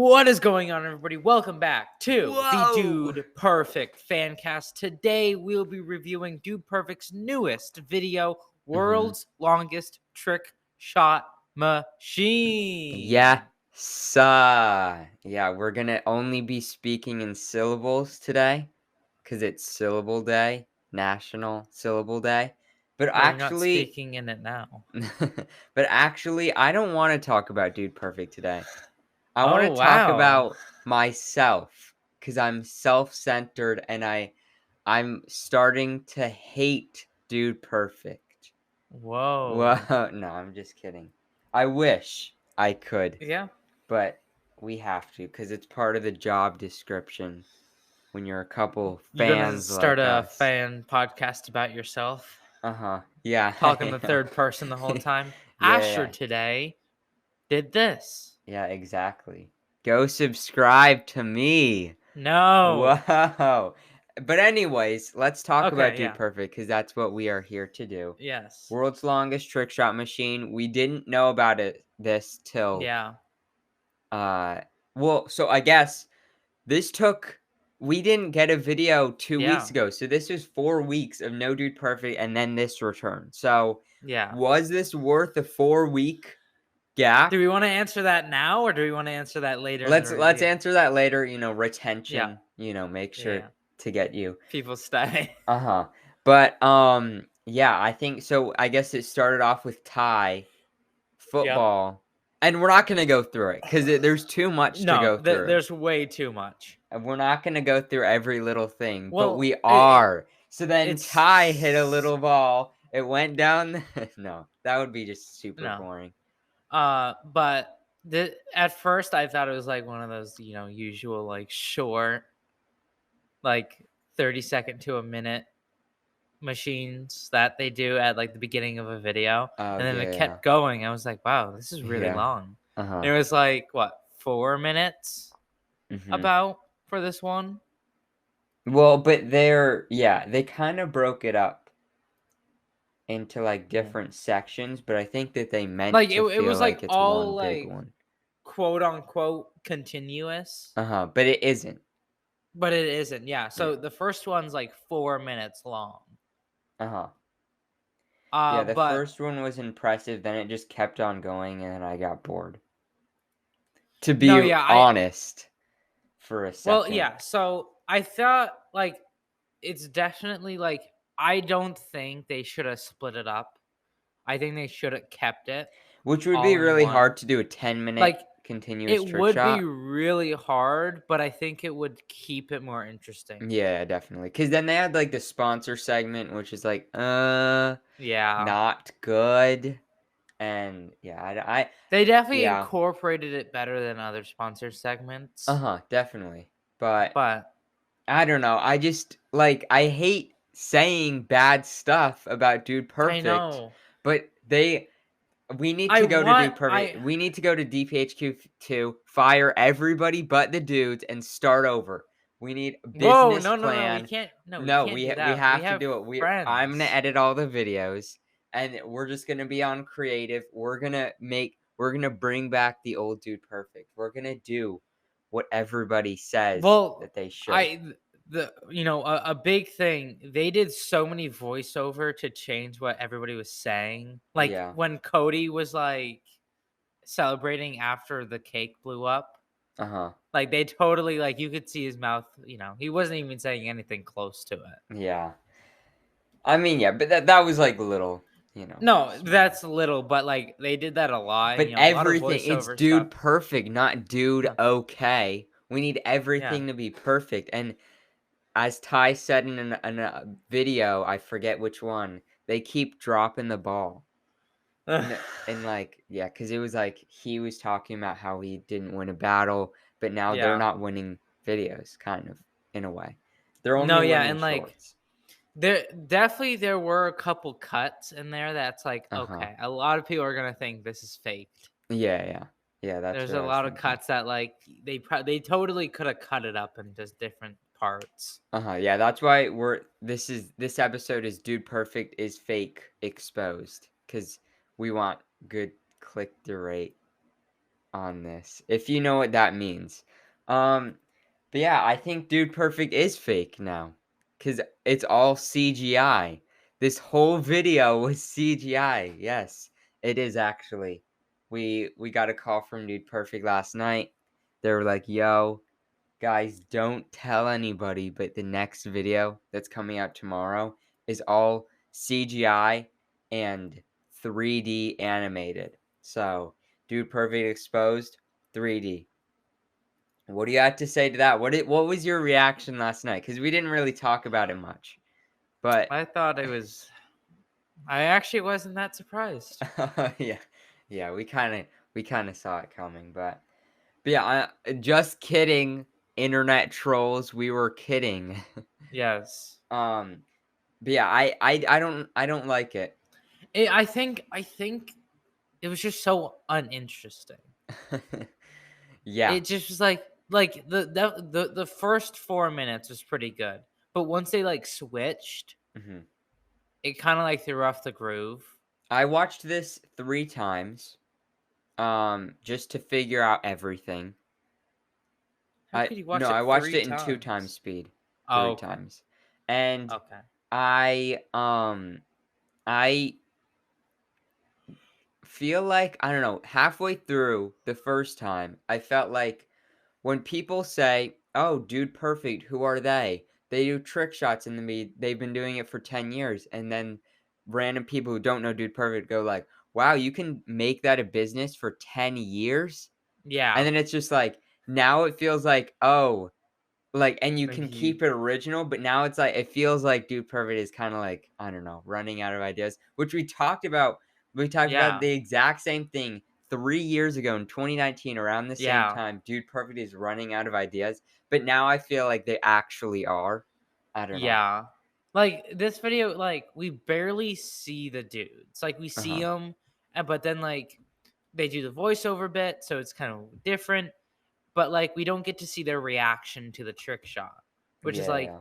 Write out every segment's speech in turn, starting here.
What is going on, everybody? Welcome back to the Whoa! Dude Perfect Fancast. Today, we'll be reviewing Dude Perfect's newest video, World's Longest Trick Shot Machine. Yeah, we're gonna only be speaking in syllables today, because it's Syllable Day, National Syllable Day. But Well, you're not actually, speaking in it now. I don't want to talk about Dude Perfect today. I want Oh, to talk wow. about myself, because I'm self-centered and I'm starting to hate Dude Perfect. Whoa. Well, no, I'm just kidding. I wish I could. Yeah. But we have to, because it's part of the job description when you're a couple You're going to fans start like a us. fan podcast about yourself, Yeah. talking the third person the whole time. Asher Yeah. today did this. Yeah, exactly. Go subscribe to me. No. Whoa. But anyways, let's talk about Okay, Dude yeah. Perfect, because that's what we are here to do. Yes. World's longest trick shot machine. We didn't know about this till Yeah. so I guess we didn't get a video 2 weeks Yeah. ago, so this was 4 weeks of no Dude Perfect, and then this return. So, Yeah. was this worth a 4-week gap? Do we want to answer that now, or do we want to answer that later in the Let's review? answer that later, Yeah. retention, make sure Yeah. to get you. People stay. Uh-huh. But, yeah, I think so I guess it started off with Thai, Yep. football, and we're not gonna go through it, because there's too much to No, go through. there's way too much. And we're not gonna go through every little thing, but Well, we are. So then it's Ty hit a little ball. It went down. No, that would be just super no. boring. But at first I thought it was like one of those, usual like short, like 30-second to a minute machines that they do at like the beginning of a video, Oh and then it yeah, kept going. I was like, wow, this is really yeah. long. Uh-huh. And it was like what, 4 minutes Mhm. about for this one. Well, but they kind of broke it up into like Yeah. different sections, but I think that they meant Like to it feel was like like it's all one big like one. quote unquote continuous, Uh-huh, but it isn't. but it isn't. Yeah. So Yeah. the first one's like 4 minutes long. Uh-huh. Yeah, the But first one was impressive, then it just kept on going and then I got bored. To no, be yeah, honest. For a well, second. yeah. So I thought like it's definitely like I don't think they should have split it up. I think they should have kept it Which would be all in really one. hard to do a 10-minute Like continuous it trick would be shot. really hard, but I think it would keep it more interesting. Yeah, definitely. Because then they had, like, the sponsor segment, which is like, Yeah. not good. And, yeah, They definitely yeah. incorporated it better than other sponsor segments. Uh-huh, definitely. But, But I don't know, I just, like, I hate saying bad stuff about Dude I Perfect, know. but we need to go to Dude Perfect. I We need to go to DPHQ2, fire everybody but the dudes, and start over. We need a Whoa, business no, we plan. can't no, we No, can't do we that. We have to have do it. I'm gonna friends. edit all the videos, and we're just gonna be on creative. We're gonna bring back the old Dude Perfect. We're gonna do what everybody says Well, that they should. a big thing, they did so many voiceover to change what everybody was saying. Like Yeah. when Cody was like celebrating after the cake blew up, Uh-huh. like they totally like you could see his mouth, he wasn't even saying anything close to it. Yeah. I mean, yeah, but that was like little, No, small. that's little, but like they did that a lot, But a lot of everything, it's voiceover stuff. Dude Perfect, not Dude No. Okay. We need Yeah. everything to be perfect. And as Ty said in a video, I forget which one, they keep dropping the ball. And like, yeah, because it was like he was talking about how he didn't win a battle, but now they're Yeah. not winning videos, kind of, in a way. They're No, only yeah, winning and like shorts. there were a couple cuts in there that's like, Uh-huh. okay, a lot of people are gonna think this is faked. Yeah, yeah. Yeah, that's There's what a I was lot of thinking. cuts that like they totally could have cut it up into different parts. Uh-huh, yeah, that's why this episode is Dude Perfect is fake exposed, because we want good click-through rate. on this, if you know what that means. Um, but yeah, I think Dude Perfect is fake now, cause it's all CGI. This whole video was CGI. Yes, it is actually. We got a call from Dude Perfect last night. They were like, "Yo, guys, don't tell anybody, but the next video that's coming out tomorrow is all CGI and 3D animated." So, Dude Perfect exposed 3D. What do you have to say to that? What was your reaction last night? Because we didn't really talk about it much. But I thought it was. I actually wasn't that surprised. yeah. Yeah, we kinda saw it coming, but yeah, just kidding, internet trolls, we were kidding. Yes. Um, but yeah, I don't like it. I think it was just so uninteresting. Yeah. It just was like the first 4 minutes was pretty good, but once they like switched, Mhm. it kind of like threw off the groove. I watched this 3 times, just to figure out everything. How could you No, watch I it watched three it in 2 times times? speed, Oh, 3 okay, times. And okay, I feel like, I don't know, halfway through the first time, I felt like when people say, "Oh, Dude Perfect, who are they?" They do trick shots in the they've been doing it for 10 years, and then random people who don't know Dude Perfect go like, "Wow, you can make that a business for 10 years?" And yeah. then it's just like, now it feels like, "Oh, like, and you Like can keep he, it original," but now it's like it feels like Dude Perfect is kinda like, I don't know, running out of ideas, which we talked about. We talked about yeah, the exact same thing 3 years ago in 2019 around the same yeah, time. Dude Perfect is running out of ideas, but now I feel like they actually are. I don't know. yeah. Like this video, like we barely see the dudes. Like we see Uh-huh. them, but then like they do the voiceover bit, so it's kind of different. But like we don't get to see their reaction to the trick shot, which is like Yeah.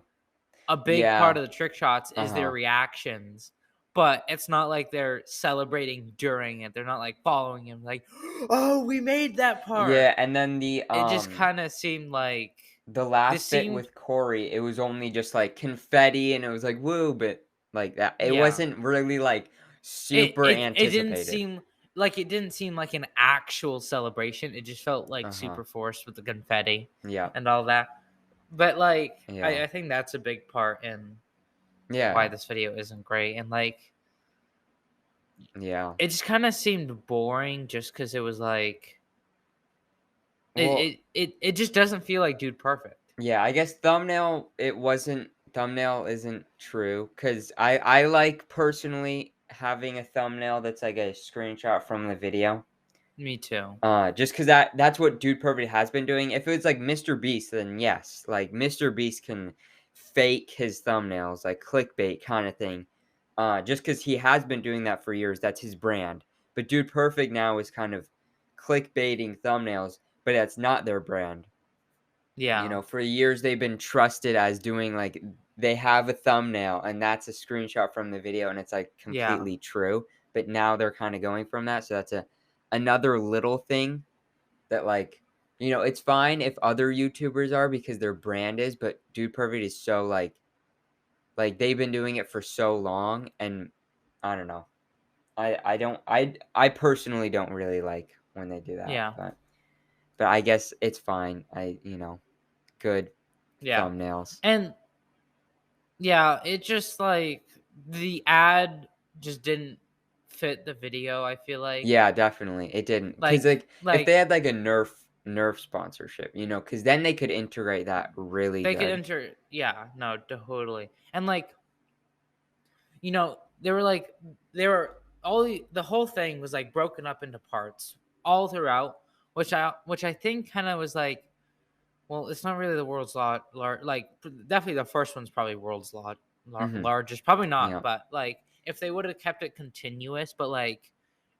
a big part Yeah. of the trick shots is their Uh-huh. reactions. But it's not like they're celebrating during it. They're not like following him like, "Oh, we made that part." Yeah, and then It just kind of seemed like the this last bit seemed with Corey, it was only just, like, confetti, and it was like, "Woo," but like that. It yeah. wasn't really, like, It super it it didn't anticipated. seem like an actual celebration. It just felt like Uh-huh. super forced with the confetti Yeah. and all that. But like Yeah. I think that's a big part in why Yeah. this video isn't great. And like Yeah. it just kind of seemed boring just because it was like Well, it just doesn't feel like Dude Perfect. yeah, I guess thumbnail isn't true, cause I like personally having a thumbnail that's like a screenshot from the video. Me too. Just cause that's what Dude Perfect has been doing. If it was like Mr. Beast, then yes, like Mr. Beast can fake his thumbnails, like clickbait kind of thing. Just cause he has been doing that for years, that's his brand. But Dude Perfect now is kind of clickbaiting thumbnails, but that's not their brand. You Yeah. know, for years they've been trusted as doing like they have a thumbnail and that's a screenshot from the video and it's like Yeah. completely true. But now they're kind of going from that. So that's another little thing that like, it's fine if other YouTubers are because their brand is, but Dude Perfect is so like they've been doing it for so long and I don't know. I don't I personally don't really like when they do that, Yeah. but I guess it's fine. Good Yeah. thumbnails. And yeah, it just like the ad just didn't fit the video, I feel like. Yeah, definitely. It didn't, cause Like like, if they like had, like, a Nerf sponsorship, cause then they could integrate that really they could good. enter, yeah, no, totally. And like, they were like they were the whole thing was like broken up into parts all throughout, which I think kind of was like, well, it's not really the world's like definitely the first one's probably world's Mhm. largest, probably not, Yeah. but like if they would have kept it continuous, but like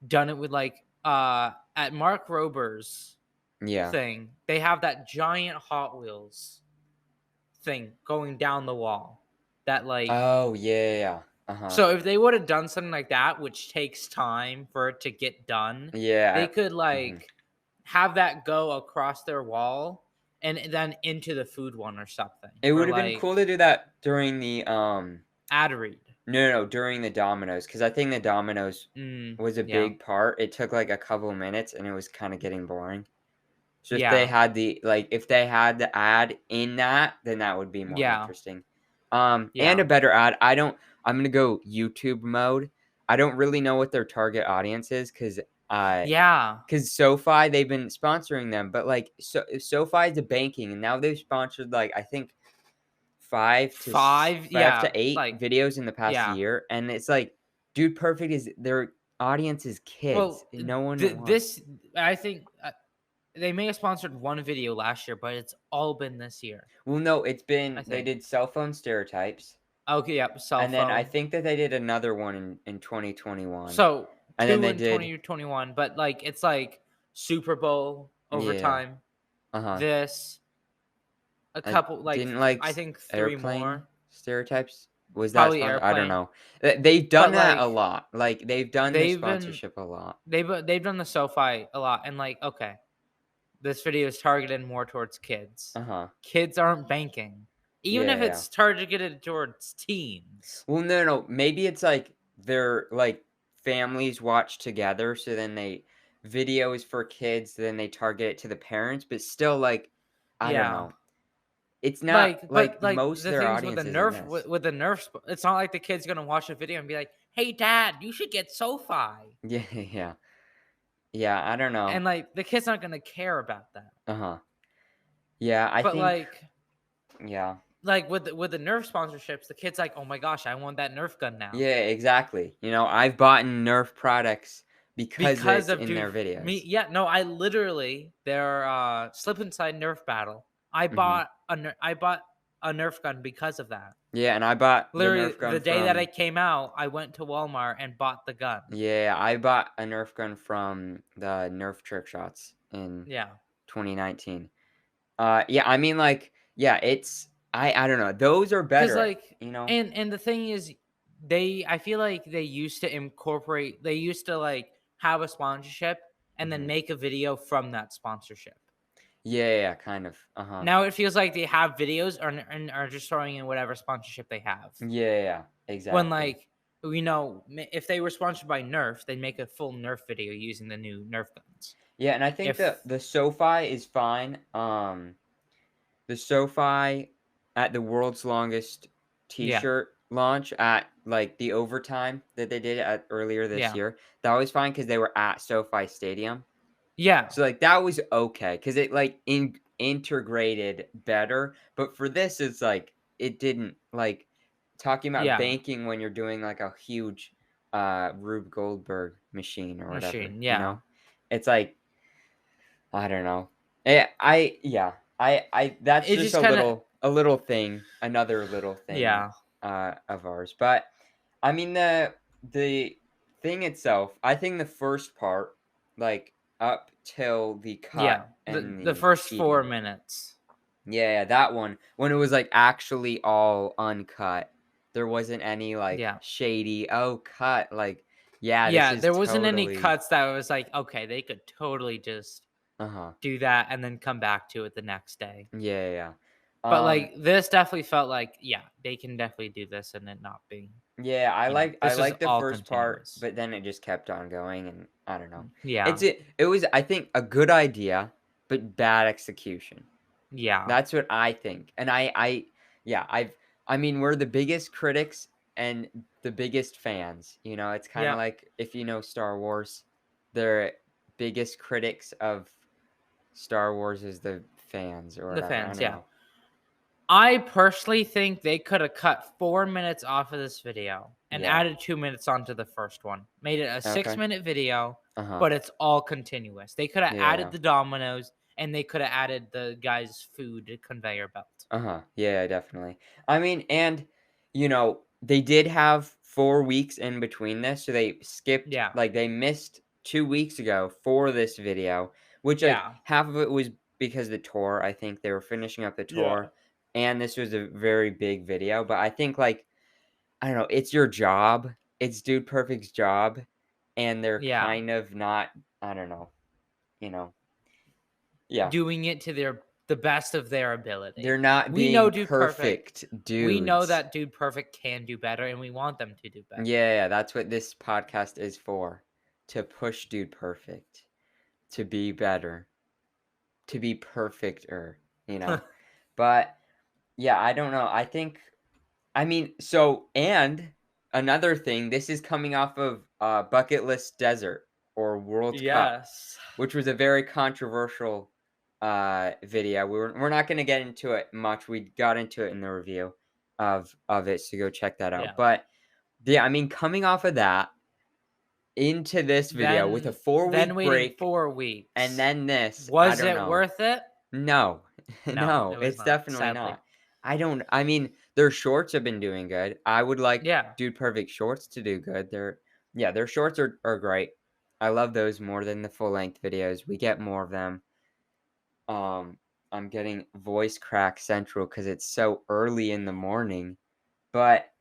done it with like at Mark Rober's Yeah. thing, they have that giant Hot Wheels thing going down the wall. That like Oh, yeah, yeah, yeah. Uh-huh. so if they would have done something like that, which takes time for it to get done, they Yeah, could mhm. like have that go across their wall and then into the food one or something, It or would have been like cool to do that during the, ad read. no, during the dominoes, because I think the dominoes was a Yeah. big part. It took, like, a couple of minutes, and it was kinda getting boring. So if they Yeah. had if they had the ad in that, then that would be more Yeah. interesting. And a Yeah. better ad. I'm gonna go YouTube mode. I don't really know what their target audience is, Yeah. because SoFi, they've been sponsoring them, but, like, SoFi is a banking, and now they've sponsored, like, I think 5, 5 to yeah, 8 like videos in the past yeah. year, and it's like, Dude Perfect is their audience is kids, Well, and no one wants. this I think, they may have sponsored one video last year, but it's all been this year, Well, no, I they think. did cell phone stereotypes. Okay, yep, cell And then I phone. think that they did another one in 2021, So, and then 2 they in did 2021, but, like, it's, like, Super Bowl, yeah, overtime, uh-huh. this, a I couple, like, didn't like I think 3 airplane more, stereotypes? Was that probably sponsored? I don't airplane, know. They've done but, that a like, lot, like, they've done the they've been sponsorship a lot. they've done the SoFi a lot, and, like, okay, this video is targeted more towards kids. Uh-huh. Kids aren't banking. Even if Yeah, yeah. it's targeted towards teens. Well, no, maybe it's, like, they're, like, families watch together, so then they videos for kids, then they target it to the parents, but still, like, I don't Yeah. know. It's not Like, but, like like, most of the their things audience isn't this. with the Nerf it's not like the kid's gonna watch a video and be like, "Hey, dad, you should get SoFi." Yeah, yeah. Yeah, I don't know. And, like, the kid's not gonna care about that. Uh-huh. Yeah, I But, think yeah. with the Nerf sponsorships, the kid's like, "Oh my gosh, I want that Nerf gun now." Yeah, exactly. I've bought Nerf products because Because it's of in Dude their videos. yeah, no, I literally their, Slip Inside Nerf battle, Mhm. I bought a Nerf gun because of that. Yeah, and I bought the Literally, Nerf the gun day that from it came out, I went to Walmart and bought the gun. yeah, I bought a Nerf gun from the Nerf Trick Shots in Yeah, 2019. Yeah, I mean, like, yeah, it's I don't know. Those are because better, like, you know? and the thing is, I feel like they used to, like, have a sponsorship and then Mhm. make a video from that sponsorship. Yeah, yeah, kind of. Uh-huh. Now it feels like they have videos and are just throwing in whatever sponsorship they have. Yeah, yeah, When, exactly. like, if they were sponsored by Nerf, they'd make a full Nerf video using the new Nerf guns. Yeah, and I think If the SoFi is fine. The SoFi at the world's longest Yeah, T-shirt launch at, like, the overtime that they did at earlier this yeah, year, that was fine because they were at SoFi Stadium. yeah, So, like, that was okay because it, like, integrated better, but for this, it's like, it didn't, like, talking about yeah, banking when you're doing, like, a huge, Rube Goldberg machine or whatever, machine, you yeah. know? It's like, I don't know. Yeah. I that's It just just kinda a little thing, another little thing, yeah, of ours. But I mean the thing itself, I think the first part, like up till the yeah. cut The and the the first 4 eating. minutes. Yeah, that one when it was like actually all uncut. There wasn't any like Yeah. shady, oh cut, like yeah, this Yeah, is there wasn't any totally cuts that was like, okay, they could totally just uh-huh. do that and then come back to it the next day. Yeah, yeah. But, Yeah. like, this definitely felt like, yeah, they can definitely do this and it not being, Yeah, I this was like the all first part, continuous. but then it just kept on going and I don't know. Yeah. It was I think a good idea, but bad execution. Yeah. That's what I think. And yeah, I mean, we're the biggest critics and the biggest fans. It's kind of Yep. like if you know Star Wars, their biggest critics of Star Wars is the fans or The whatever. I fans, don't yeah. know. I personally think they could have cut 4 minutes off of this video and Yeah. added 2 minutes onto the first one. Made it a Okay. 6-minute video, Uh-huh. but it's all continuous. They could have Yeah, added yeah. the dominoes and they could have added the guy's food conveyor belt. Uh-huh. Yeah, definitely. I mean, and they did have 4 weeks in between this, so they skipped Yeah. like they missed 2 weeks ago for this video, which like Yeah. half of it was because the tour. I think they were finishing up the Yeah. tour and this was a very big video, but I think like I don't know, it's your job. It's Dude Perfect's job and they're Yeah. kind of not I don't know, you know. Yeah. doing it to the best of their They're ability. not We know being Dude Perfect. perfect We know dudes. that Dude Perfect can do better, and we want them to do better. Yeah, that's what this podcast is for. To push Dude Perfect. To be better. To be perfecter, you know? But, yeah, I don't know. I mean, so and another thing, this is coming off of, Bucket List Desert or World Cup, Yes. which was a very controversial, video. We're not gonna get into it much. We got into it in the review of it, so go check that out. Yeah. But, yeah, I mean, coming off of that into this video with a Then 4-week waiting break 4 and weeks. then this, I Was don't it know. worth it? No. No, it No, was it's not, definitely sadly. not. I mean, their shorts have been doing good. I would like Yeah. Dude Perfect shorts to do good. Their shorts are great. I love those more than the full-length videos. We get more of them. Um, I'm getting voice crack central because it's so early in the morning. But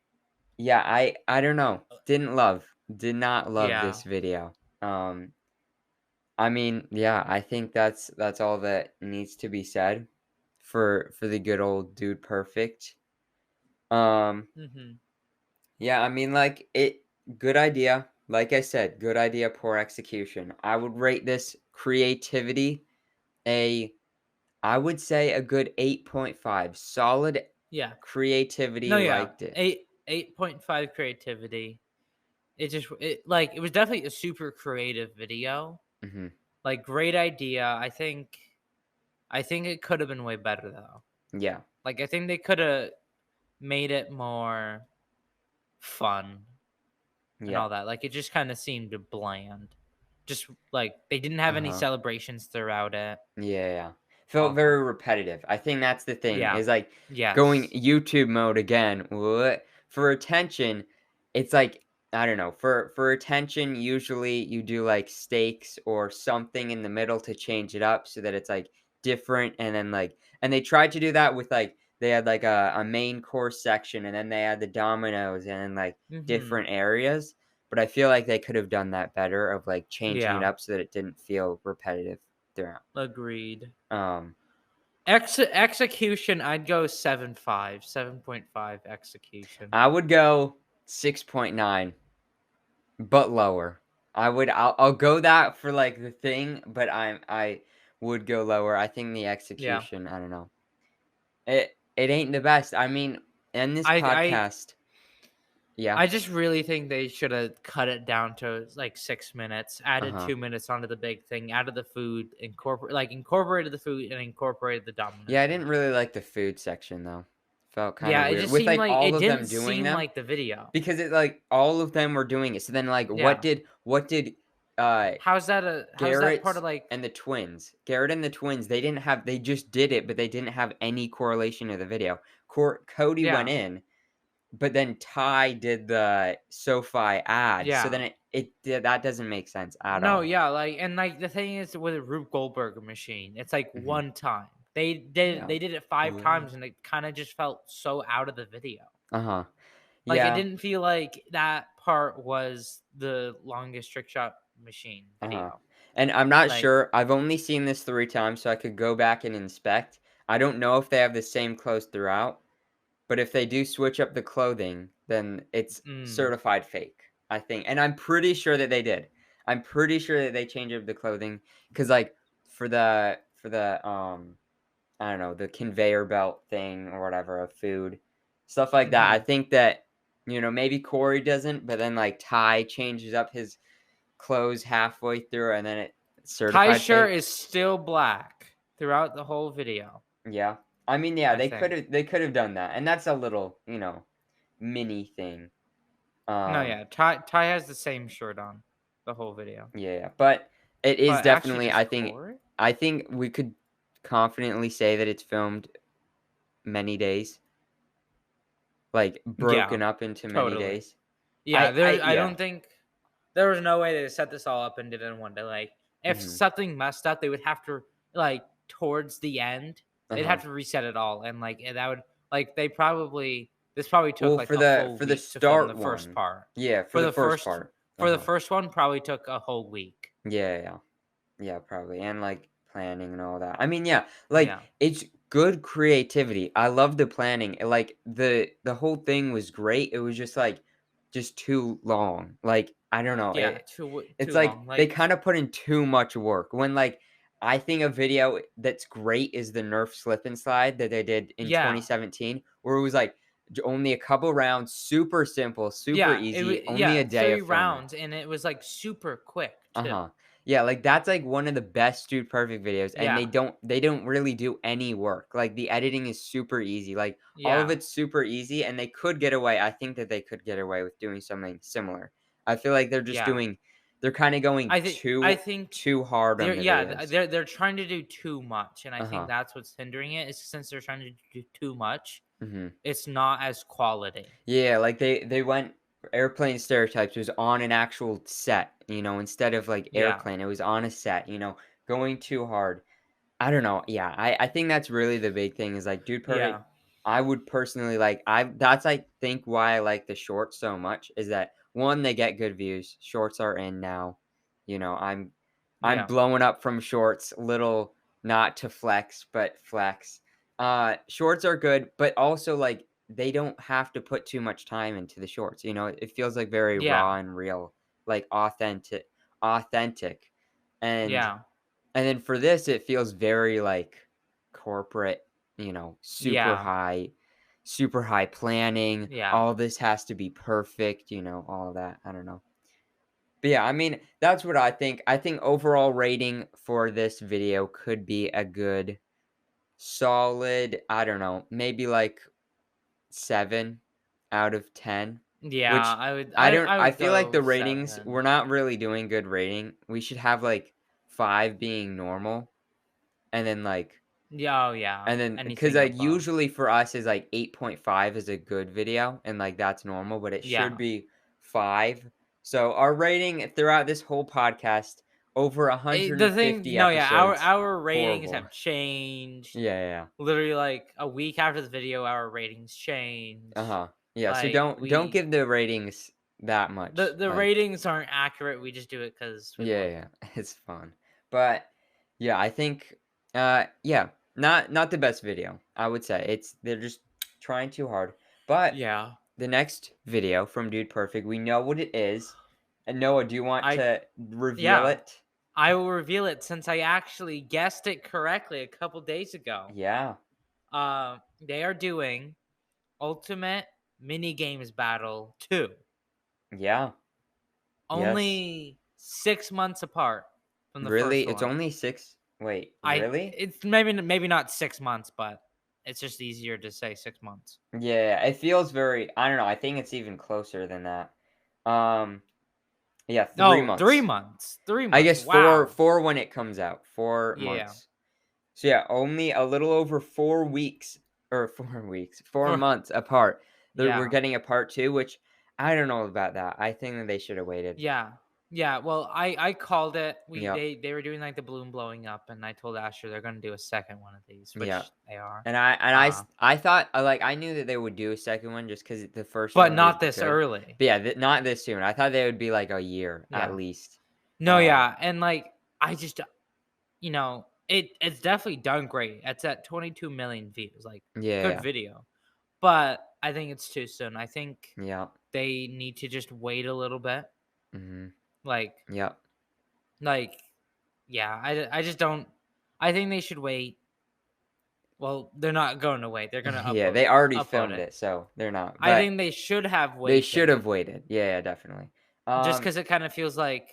yeah, I don't know. Did not love Yeah. this video. Um, I mean, yeah, I think that's all that needs to be said for the good old Dude Perfect. Um, Mhm. yeah, I mean, like good idea. Like I said, good idea, poor execution. I would rate this creativity a I would say a good 8.5. Solid Yeah. creativity, No, yeah. liked it. 8.5 creativity. It was definitely a super creative video. Mhm. Like, great idea. I think it could have been way better though. Yeah. Like, I think they could have made it more fun and Yeah. all that. Like, it just kind of seemed bland. Just like they didn't have any Uh-huh. celebrations throughout it. Yeah. Felt Awful. very repetitive. I think that's the thing, Yeah. is, like, going Yes. YouTube mode again, what for attention, it's like, I don't know, for attention, usually you do, like, stakes or something in the middle to change it up so that it's, like, different, and then, like and they tried to do that with, like they had, like, a main course section, and then they had the dominoes and then, like, Mhm. different areas, but I feel like they could have done that better of, like, changing it Yeah. up so that it didn't feel repetitive throughout. Agreed. Um, Execution, I'd go 7.5 execution. I would go 6.9, but lower. I'll go that for, like, the thing, but I would go lower. I think the Yeah. execution, I don't know. It ain't the best. I mean, in this I podcast yeah, I just really think they should have cut it down to like 6 minutes, added uh-huh. 2 minutes onto the big thing, added the food, incorporated the food and incorporated the Yeah, dominoes I in didn't it. really like the food section, though. Felt kinda Yeah, it weird just with, seemed like, like all it of didn't them doing seem them. like the video. Because all of them were doing it, so then, like, Yeah. what did, uh, How's that part Garrett of like and the twins Garrett and the twins, they just did it, but they didn't have any correlation to the video. Cody went yeah. in, but then Ty did the SoFi ad, so then Yeah. that doesn't make sense at No, all. yeah, and the thing is with a Rube Goldberg machine, it's like Mhm. one time. Yeah. They did it 5 Ooh. times and it kinda just felt so out of the video. Uh-huh. Like, it Yeah. didn't feel like that part was the longest trick shot machine Uh-huh. video. And I'm not Like sure, I've only seen this 3 times, so I could go back and inspect. I don't know if they have the same clothes throughout. But if they do switch up the clothing, then it's mm, certified fake, I think, and I'm pretty sure that they did. I'm pretty sure that they changed up the clothing because, like, for the I don't know, the conveyor belt thing or whatever of food, stuff like that. I mhm. think that, maybe Corey doesn't, but then, like, Ty changes up his clothes halfway through, and then it's Ty's certified shirt fake. is still black throughout the whole video, Yeah. I mean, yeah, I think. they could've done that, and that's a little, mini thing. No, Um, yeah, Ty has the same shirt on the whole video. yeah, but it is But actually, definitely does Corey? I think we could confidently say that it's filmed many days, like, Yeah, broken up into many totally. days. Yeah, I Yeah. don't think there was no way they set this all up and did it in one day. Like, if Mhm. something messed up, they would have to like towards the end, they'd Uh-huh. have to reset it all, and that would they probably this probably took Well, like a full for the week to film the start first one part. yeah, for For the the first first part. for the Uh-huh. first one, probably took a whole week. Yeah, yeah. Yeah, probably, and, like, planning and all that. I mean, yeah, like, Yeah. it's good creativity. I love the planning. Like, the whole thing was great. It was just, like, just too long. Like, I don't know. Yeah, It's too like long. they Like, kinda put in too much work when, like, I think a video that's great is the Nerf slip and slide that they did in yeah. 2017, where it was, like, only a couple rounds, super simple, super easy, only a day 3 of filming. rounds, and it was, like, super quick too. Uh-huh. Yeah, like, that's, like, one of the best Dude Perfect videos, and Yeah. they don't really do any work. Like, the editing is super easy, like, all of Yeah. it's super easy, and they could get away I think that they could get away with doing something similar. I feel like Yeah. they're kinda going I think too hard on they're the yeah, videos. they're trying to do too much, and I think Uh-huh. that's what's hindering it, is since they're trying to do too much, Mhm. it's not as quality. Yeah, like, they went Airplane Stereotypes was on an actual set, instead of, like, Yeah. Airplane, it was on a set, going too hard. I don't know. Yeah, I think that's really the big thing is like Dude Perfect. Yeah. I would personally like I that's I think why I like the shorts so much is that one, they get good views. Shorts are in now. I'm Yeah. blowing up from shorts, little not to flex, but flex. Shorts are good, but also like they don't have to put too much time into the shorts. It feels like very Yeah. raw and real, like authentic. And Yeah. and then for this, it feels very, like, corporate, Yeah. super high planning, Yeah. all this has to be perfect, all of that, I don't know. But, yeah, I mean, that's what I think. I think overall rating for this video could be a good solid, I don't know, maybe, like, 7 out of 10, Yeah, which I don't I I would feel like go the ratings we're 7. not really doing good rating. We should have, like, 5 being normal, and then, like Yeah, oh, yeah. and then because Anything like, above. usually for us is, like, 8.5 is a good video, and, like, that's normal, but it should Yeah. be 5. So, our rating throughout this whole podcast, over The thing 150 no, yeah, episodes. our ratings Horrible. have changed. Yeah, yeah, yeah. Literally, like, a week after the video, our ratings change. Uh-huh. Yeah, so Like, don't give the ratings that much, the like ratings aren't accurate, we just do it because we yeah, love yeah, it. it's fun. But, yeah, I think, yeah, not the best video, I would say. They're just trying too hard. But Yeah. the next video from Dude Perfect, we know what it is. And Noah, do you want I to reveal yeah. it? I will reveal it since I actually guessed it correctly a couple days ago. Yeah, They are doing Ultimate Mini Games Battle 2. yeah, yes. Only 6 months apart from the Really? first It's one. only 6 wait, I really? it's maybe not 6 months, but it's just easier to say 6 months. Yeah, it feels very I don't know, I think it's even closer than that. Um, yeah, 3 No, 3 months. months. 3 I months. guess 4 Wow. 4 when it comes out, 4 Yeah. months. So, yeah, only a little over 4 weeks or 4 weeks, 4 For months apart that we're yeah. getting a part 2, which I don't know about that. I think that they should have waited. Yeah. Yeah, well, I called it. Yep, They were doing, like, the balloon blowing up, and I told Asher they're gonna do a second one of these, yep. which they are. And Uh, I thought I knew that they would do a second one just because the first but one was not this good. early. But, yeah, not this soon. I thought they would be, like, a year at Yeah. least. No, Um, yeah, and, like, I just it's definitely done great. It's at 22 million views, like, good yeah, video. But I think it's too soon. I think yeah, they need to just wait a little bit. mhm, Like yep. like, yeah, I just don't I think they should wait. Well, they're not going to wait. They're gonna Yeah, they already upload filmed it. it, so they're not, I but think they should have they should waited have waited. Yeah, yeah, definitely. just Um, because it kind of feels like,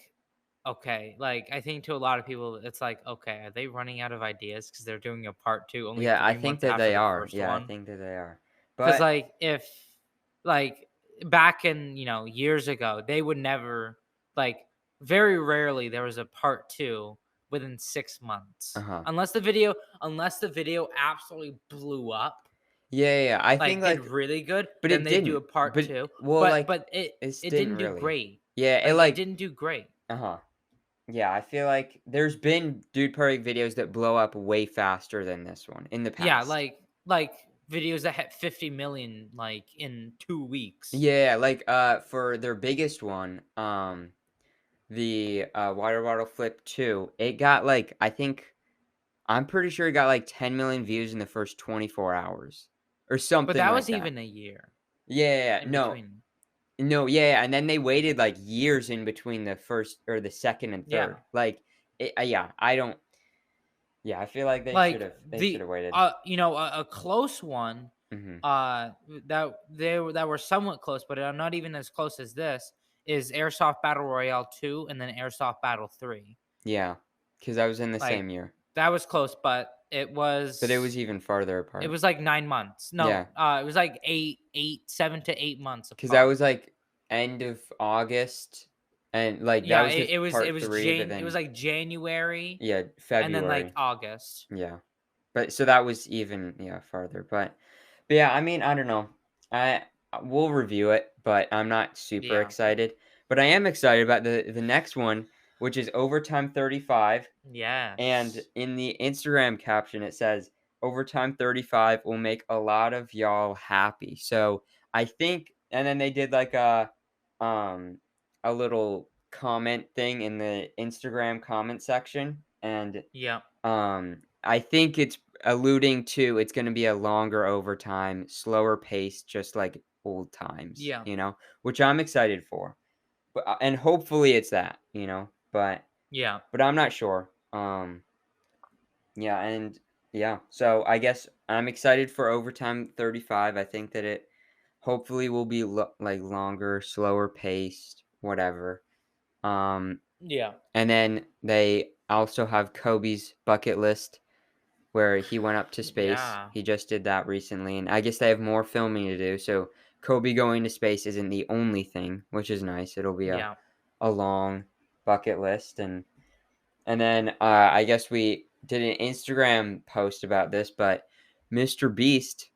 okay, like, I think to a lot of people, it's like, okay, are they running out of ideas because they're doing a part two only yeah, I 3 months think that after they the are. first Yeah, I one? think that they are. Because, But like, if, like, back in, years ago, they would never, like, very rarely there was a part two within 6 months. uh-huh. Unless the video absolutely blew up, Yeah, yeah, yeah, I think, like, did like really good, but then it they'd do a didn't. part But two. well, But like, but it it it didn't didn't do really. great. Yeah, it, Like, it like didn't do great. uh-huh. Yeah, I feel like there's been Dude Perfect videos that blow up way faster than this one in the Yeah, past. like videos that hit 50 million, like, in 2 weeks. Yeah, like, for their biggest one, the, water bottle flip 2, it got, like, I think I'm pretty sure it got like 10 million views in the first 24 hours or But something that like was that. even a year Yeah, in no. between. No, yeah, and then they waited, like, years in between the first or the second and Yeah. third. Like, yeah, I don't yeah, I feel like Like they should've waited. a close one, Mhm. that were somewhat close, but are not even as close as this is Airsoft Battle Royale 2 and then Airsoft Battle 3. Yeah, because I was in the Like same year, that was close, but but it was even farther it apart. was like 9 months. No, Yeah, it was like 7 to 8 months because that apart. was, like, end of August, and, like, that Yeah, was just part 3, but It was then like January yeah, and then like February. August. Yeah. But so that was even, yeah, farther, but yeah, I mean, I don't know. I we'll review it, but I'm not super Yeah. excited. But I am excited about the next one, which is Overtime 35, and Yes. in the Instagram caption it says Overtime 35 will make a lot of y'all happy. So, I think and then they did like um a little comment thing in the Instagram comment section and Yeah. I think it's alluding to it's gonna be a longer overtime, slower pace, just like old times, Yeah. which I'm excited for. But and hopefully it's that, Yeah. but I'm not sure. Yeah, and yeah, so I guess I'm excited for overtime 35. I think that it hopefully will be like longer, slower paced, whatever. Um, Yeah. and then they also have Kobe's bucket list where he went up to space. Yeah. He just did that recently, and I guess they have more filming to do. So Kobe going to space isn't the only thing, which is nice. It'll be Yeah. a long bucket list, and then I guess we did an Instagram post about this, but Mr. Beast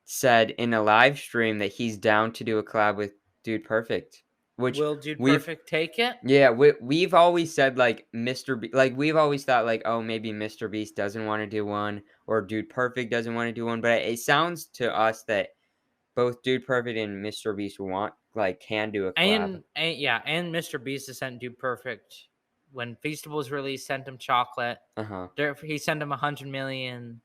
said in a live stream that he's down to do a collab with Dude Perfect, which Will Dude we've Perfect take it? yeah, we've always said, like, like, we've always thought, like, "Oh, maybe Mr. Beast doesn't wanna do one, or Dude Perfect doesn't wanna do one," but it sounds to us that both Dude Perfect and Mr. Beast can do a collab. And yeah, and Mr. Beast has sent Dude Perfect when Feastables released, sent him chocolate. Uh-huh. He sent him 100 million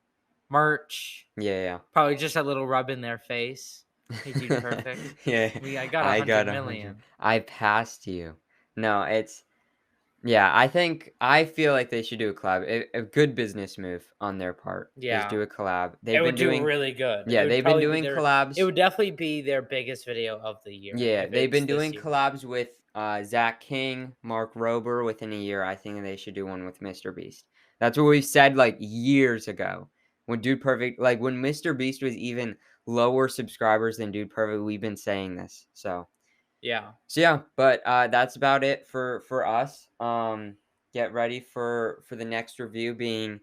merch. Yeah, Probably just a little rub in their face. Hey, Dude yeah. Perfect. Yeah, I got I 100 got 100. million. I passed you. No, it's yeah, I feel like they should do a collab. A good business move on their part is Yeah. do a collab. It They've would been do doing really good. It yeah, would they've been probably be doing their it collabs. would definitely be their biggest video of the year Yeah, if they've it's been this doing year. collabs with, Zach King, Mark Rober within a year. I think they should do one with Mr. Beast. That's what we've said, like, years ago. When Mr. Beast was even lower subscribers than Dude Perfect, we've been saying this. Yeah. So yeah, but, that's about it for us. Get ready for the next review being,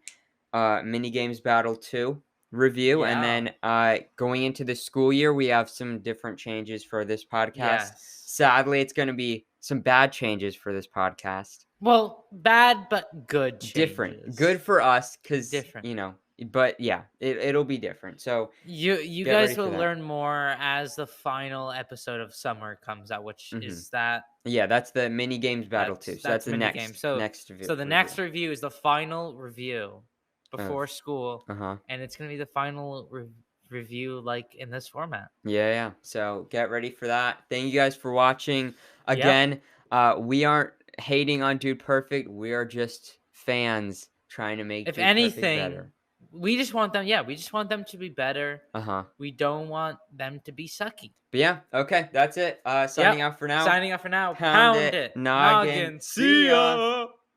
Mini Games Battle 2 review, and Yeah. then, going into the school year, we have some different changes for this podcast. Yes. Sadly, it's gonna be some bad changes for this podcast. Well, bad but good Different. changes. Good for us, cause Different. but yeah, it'll be different. So, You get ready guys for will that. learn more as the final episode of summer comes out, which Mhm. is that Yeah, that's the Mini Games Battle 2. So that's that's the mini game. next So the review. next review is the final review Of before school, uh-huh. and it's gonna be the final review like in this format. Yeah. So get ready for that. Thank you guys for watching. Yep. Again, we aren't hating on Dude Perfect. We are just fans trying to make If Dude Perfect anything, better. we just want them to be better. Uh-huh. We don't want them to be sucky. But yeah, okay, that's it. Yep. Signing off for now. Signing off for now. Pound Pound it. it. Noggin. Noggin. See See ya. ya.